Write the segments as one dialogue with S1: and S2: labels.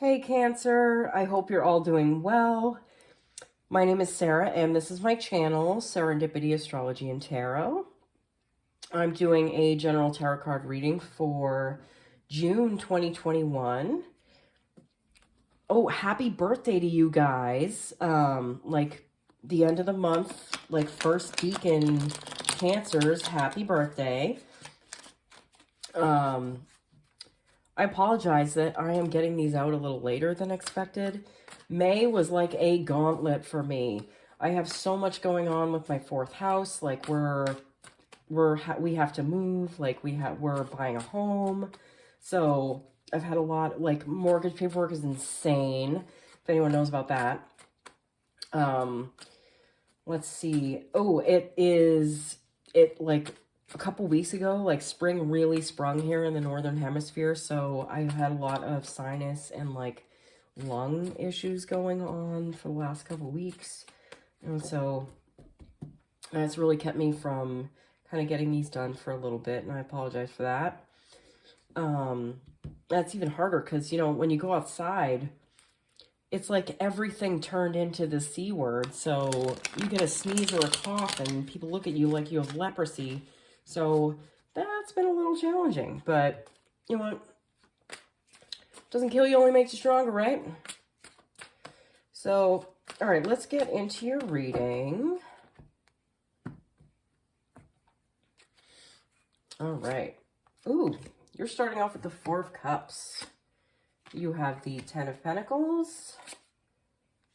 S1: Hey Cancer, I hope you're all doing well. My name is Sarah and this is my channel, Serendipity Astrology and Tarot. I'm doing a general tarot card reading for June 2021. Oh, happy birthday to you guys. Like the end of the month, like first week in Cancers, happy birthday. I apologize that I am getting these out a little later than expected. May was like a gauntlet for me. I have so much going on with my fourth house. Like we have to move. Like we're buying a home. So I've had a lot, like mortgage paperwork is insane. If anyone knows about that. Let's see. Oh, it like a couple weeks ago, like spring really sprung here in the northern hemisphere, so I've had a lot of sinus and like lung issues going on for the last couple weeks, and so that's really kept me from kind of getting these done for a little bit, and I apologize for that. That's even harder because, you know, when you go outside, it's like everything turned into the C word, so you get a sneeze or a cough and people look at you like you have leprosy. So that's been a little challenging, but you know what? Doesn't kill you, only makes you stronger, right? So, all right, let's get into your reading. All right. Ooh, you're starting off with the Four of Cups. You have the Ten of Pentacles.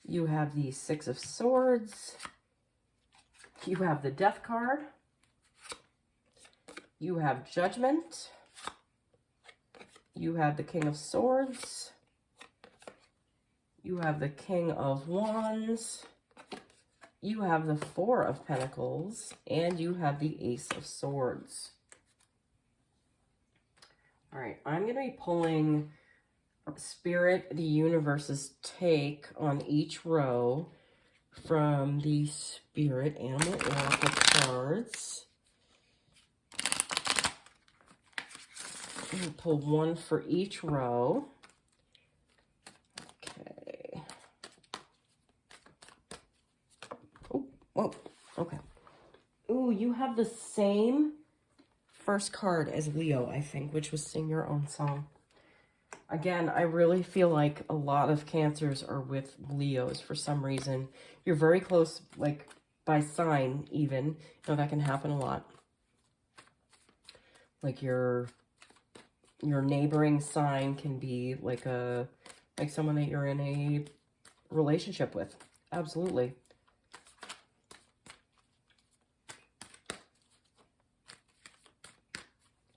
S1: You have the Six of Swords. You have the Death card. You have Judgment. You have the King of Swords. You have the King of Wands. You have the Four of Pentacles. And you have the Ace of Swords. All right, I'm going to be pulling Spirit, the Universe's take on each row from the Spirit Animal Oracle cards. I'm going to pull one for each row. Okay. Oh, whoa. Okay. Ooh, you have the same first card as Leo, I think, which was Sing Your Own Song. Again, I really feel like a lot of Cancers are with Leos for some reason. You're very close, like, by sign, even. You know, that can happen a lot. Like, your neighboring sign can be like someone that you're in a relationship with. Absolutely.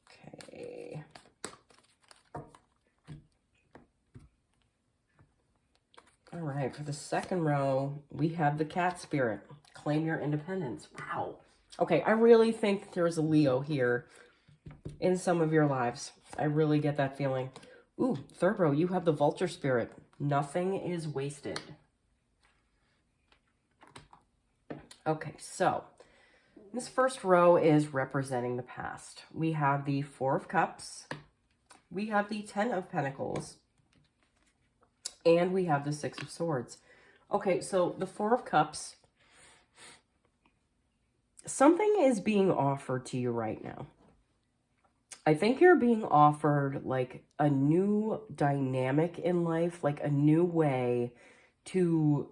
S1: Okay. All right, for the second row, we have the Cat Spirit. Claim your independence. Wow. Okay, I really think there's a Leo here in some of your lives. I really get that feeling. Ooh, third row, you have the Vulture Spirit. Nothing is wasted. Okay, so this first row is representing the past. We have the Four of Cups. We have the Ten of Pentacles. And we have the Six of Swords. Okay, so the Four of Cups. Something is being offered to you right now. I think you're being offered like a new dynamic in life, like a new way to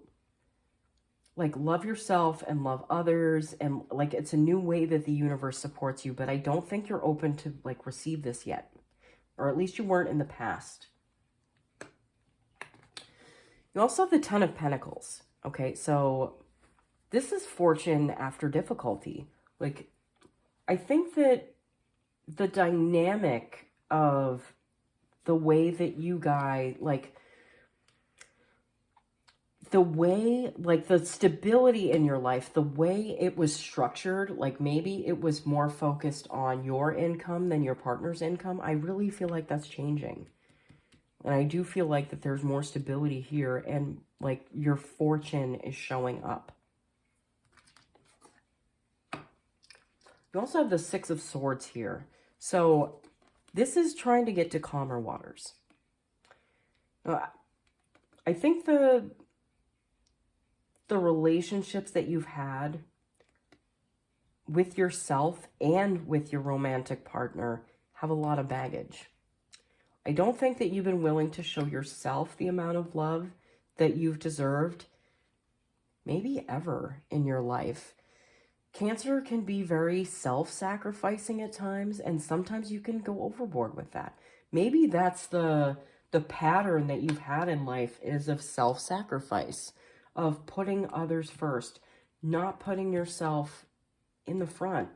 S1: like love yourself and love others, and like it's a new way that the universe supports you, but I don't think you're open to like receive this yet, or at least you weren't in the past. You also have the Ten of Pentacles. Okay, so this is fortune after difficulty. Like, I think that the dynamic of the way that you guys, like, the way, like, the stability in your life, the way it was structured, like, maybe it was more focused on your income than your partner's income. I really feel like that's changing. And I do feel like that there's more stability here, and, like, your fortune is showing up. You also have the Six of Swords here. So this is trying to get to calmer waters. I think the relationships that you've had with yourself and with your romantic partner have a lot of baggage. I don't think that you've been willing to show yourself the amount of love that you've deserved, maybe ever in your life. Cancer can be very self-sacrificing at times, and sometimes you can go overboard with that. Maybe that's the pattern that you've had in life, is of self-sacrifice, of putting others first, not putting yourself in the front,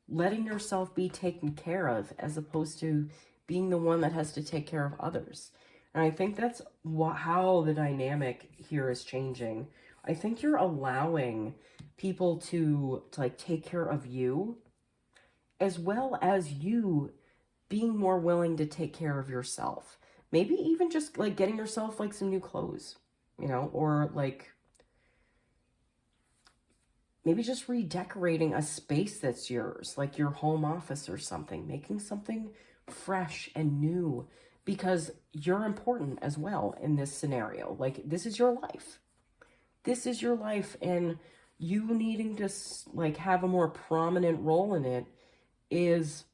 S1: letting yourself be taken care of as opposed to being the one that has to take care of others. And I think that's how the dynamic here is changing. I think you're allowing people to like take care of you, as well as you being more willing to take care of yourself. Maybe even just like getting yourself like some new clothes, you know, or like maybe just redecorating a space that's yours, like your home office or something, making something fresh and new, because you're important as well in this scenario. Like, this is your life. This is your life, and you needing to like have a more prominent role in it is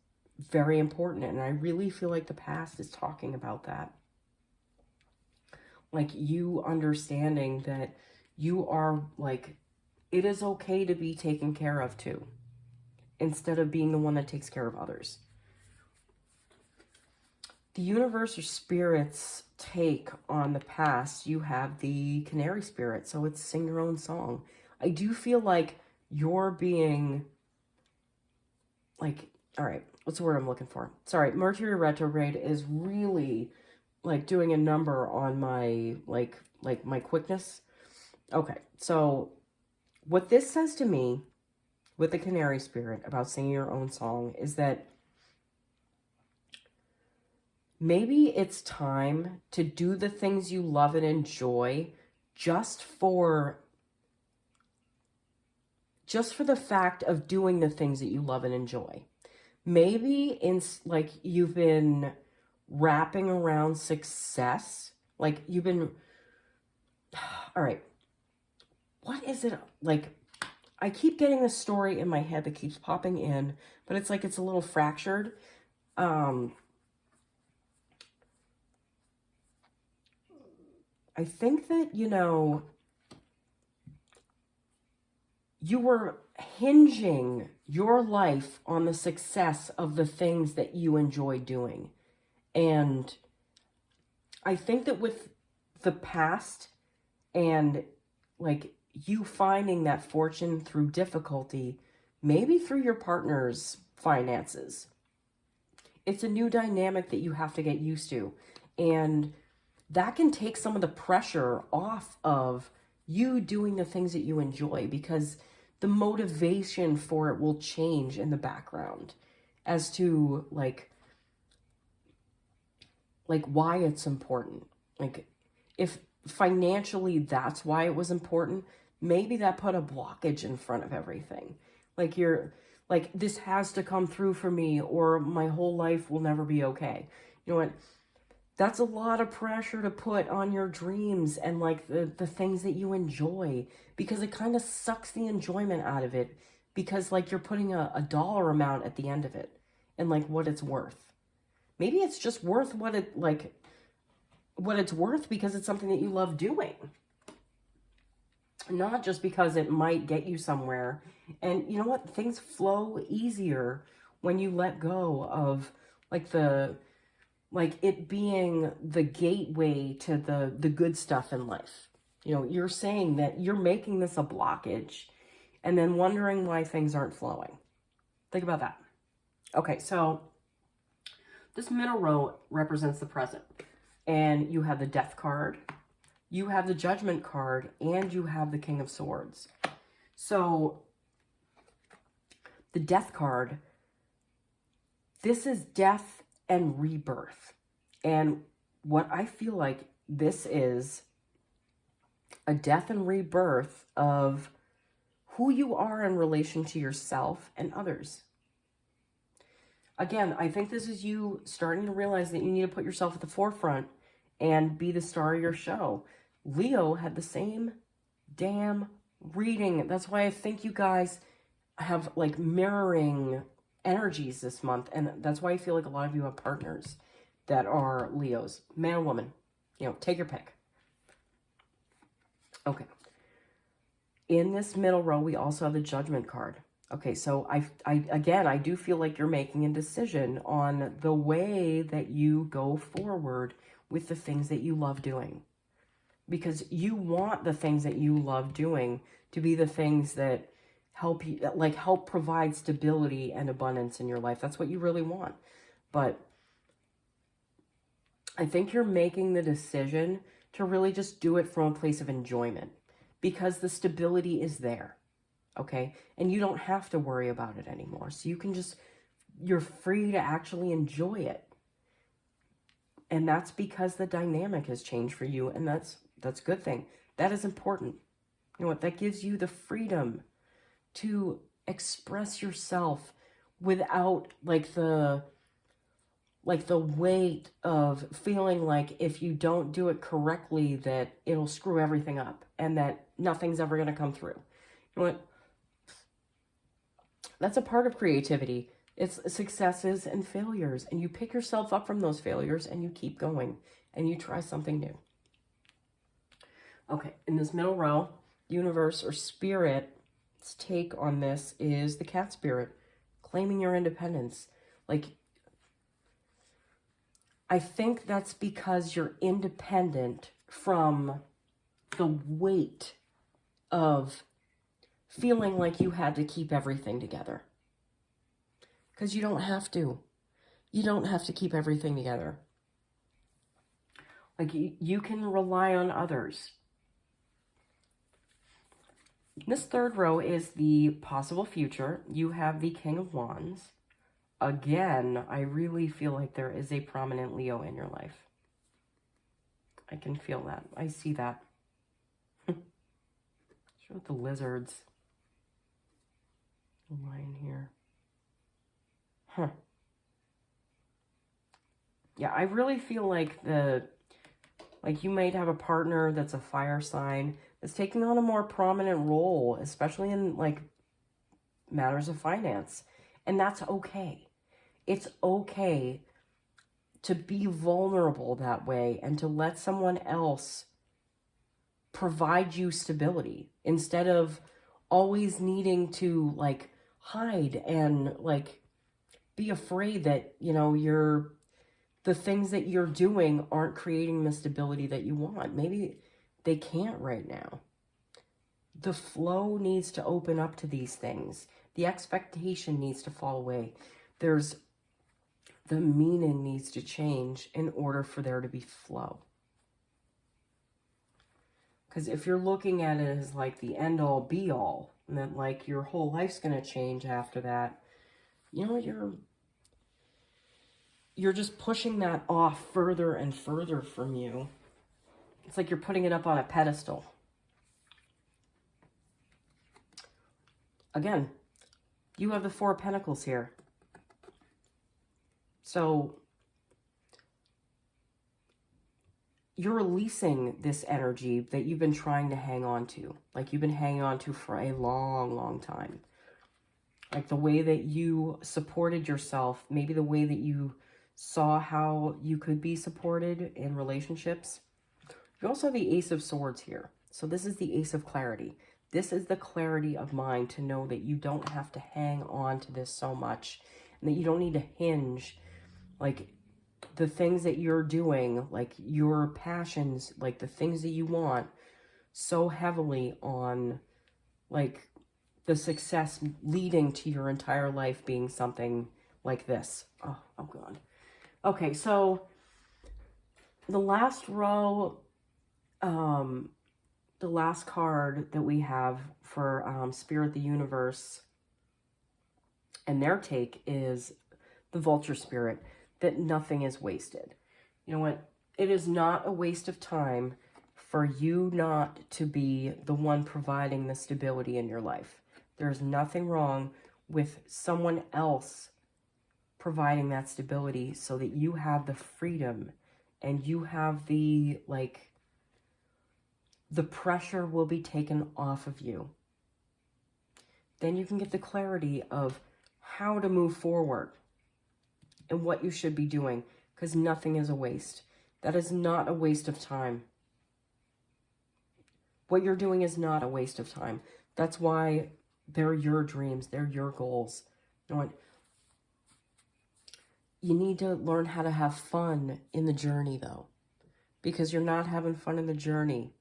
S1: very important. And I really feel like the past is talking about that. Like, you understanding that you are like, it is okay to be taken care of too, instead of being the one that takes care of others. The universe or spirit's take on the past, you have the canary spirit, so it's sing your own song. I do feel like you're being like, all right, what's the word I'm looking for? Sorry, Mercury retrograde is really like doing a number on my like my quickness. Okay, so what this says to me with the canary spirit about singing your own song is that maybe it's time to do the things you love and enjoy just for the fact of doing the things that you love and enjoy. Maybe in like you've been wrapping around success, like you've been, all right, what is it? Like, I keep getting this story in my head that keeps popping in, but it's like it's a little fractured. I think that, you know, you were hinging your life on the success of the things that you enjoy doing. And I think that with the past and like you finding that fortune through difficulty, maybe through your partner's finances, it's a new dynamic that you have to get used to. And that can take some of the pressure off of you doing the things that you enjoy, because the motivation for it will change in the background as to like why it's important. Like, if financially that's why it was important, maybe that put a blockage in front of everything. Like, you're like, this has to come through for me or my whole life will never be okay. You know what? That's a lot of pressure to put on your dreams and like the things that you enjoy, because it kind of sucks the enjoyment out of it, because like you're putting a dollar amount at the end of it and like what it's worth. Maybe it's just worth what it's worth because it's something that you love doing, not just because it might get you somewhere. And you know what? Things flow easier when you let go of like it being the gateway to the good stuff in life. You know, you're saying that you're making this a blockage and then wondering why things aren't flowing. Think about that. Okay, so this middle row represents the present. And you have the Death card, you have the Judgment card, and you have the King of Swords. So the Death card, this is death and rebirth. And what I feel like this is a death and rebirth of who you are in relation to yourself and others. Again, I think this is you starting to realize that you need to put yourself at the forefront and be the star of your show. Leo had the same damn reading. That's why I think you guys have like mirroring energies this month. And that's why I feel like a lot of you have partners that are Leos, man or woman. You know, take your pick. Okay. In this middle row, we also have the Judgment card. Okay, so I do feel like you're making a decision on the way that you go forward with the things that you love doing. Because you want the things that you love doing to be the things that help you, like help provide stability and abundance in your life. That's what you really want. But I think you're making the decision to really just do it from a place of enjoyment because the stability is there. Okay. And you don't have to worry about it anymore. So you can just, you're free to actually enjoy it. And that's because the dynamic has changed for you. And that's a good thing. That is important. You know what? That gives you the freedom to express yourself without like the weight of feeling like if you don't do it correctly that it'll screw everything up and that nothing's ever going to come through. You know what? That's a part of creativity. It's successes and failures, and you pick yourself up from those failures and you keep going and you try something new. Okay, in this middle row, universe or spirit's take on this is the cat spirit, claiming your independence. Like, I think that's because you're independent from the weight of feeling like you had to keep everything together. Because you don't have to. You don't have to keep everything together. Like, you can rely on others. This third row is the possible future. You have the King of Wands. Again, I really feel like there is a prominent Leo in your life. I can feel that. I see that. Show the lizards. The lion here. Huh. Yeah, I really feel like you might have a partner that's a fire sign that's taking on a more prominent role, especially in like matters of finance. And that's okay. It's okay to be vulnerable that way and to let someone else provide you stability instead of always needing to like hide and like be afraid that, you know, the things that you're doing aren't creating the stability that you want. Maybe they can't right now. The flow needs to open up to these things. The expectation needs to fall away. The meaning needs to change in order for there to be flow. Because if you're looking at it as like the end all be all, and that like your whole life's going to change after that, you know, you're just pushing that off further and further from you. It's like you're putting it up on a pedestal. Again, you have the Four of Pentacles here. So you're releasing this energy that you've been trying to hang on to. Like you've been hanging on to for a long, long time. Like the way that you supported yourself, maybe the way that you saw how you could be supported in relationships. You also have the Ace of Swords here. So this is the Ace of Clarity. This is the clarity of mind to know that you don't have to hang on to this so much and that you don't need to hinge like the things that you're doing, like your passions, like the things that you want so heavily on like the success leading to your entire life being something like this. Oh God. Okay, so the last row, the last card that we have for Spirit the Universe and their take is the Vulture Spirit, that nothing is wasted. You know what? It is not a waste of time for you not to be the one providing the stability in your life. There's nothing wrong with someone else providing that stability so that you have the freedom and you have the, like, the pressure will be taken off of you. Then you can get the clarity of how to move forward and what you should be doing, because nothing is a waste. That is not a waste of time. What you're doing is not a waste of time. That's why they're your dreams. They're your goals. You need to learn how to have fun in the journey, though, because you're not having fun in the journey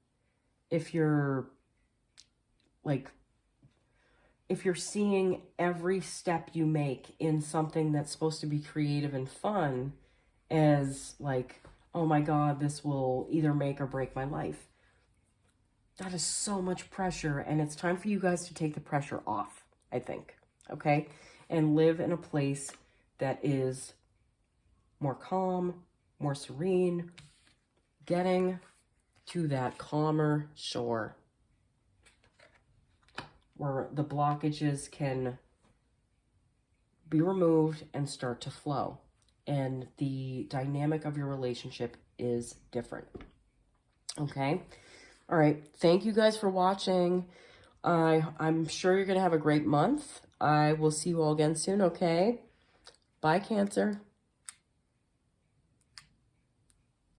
S1: if you're, like, if you're seeing every step you make in something that's supposed to be creative and fun as, like, oh my God, this will either make or break my life. That is so much pressure, and it's time for you guys to take the pressure off, I think, okay? And live in a place that is more calm, more serene, getting to that calmer shore where the blockages can be removed and start to flow. And the dynamic of your relationship is different, okay? All right, thank you guys for watching. I'm sure you're going to have a great month. I will see you all again soon, okay? Bye, Cancer.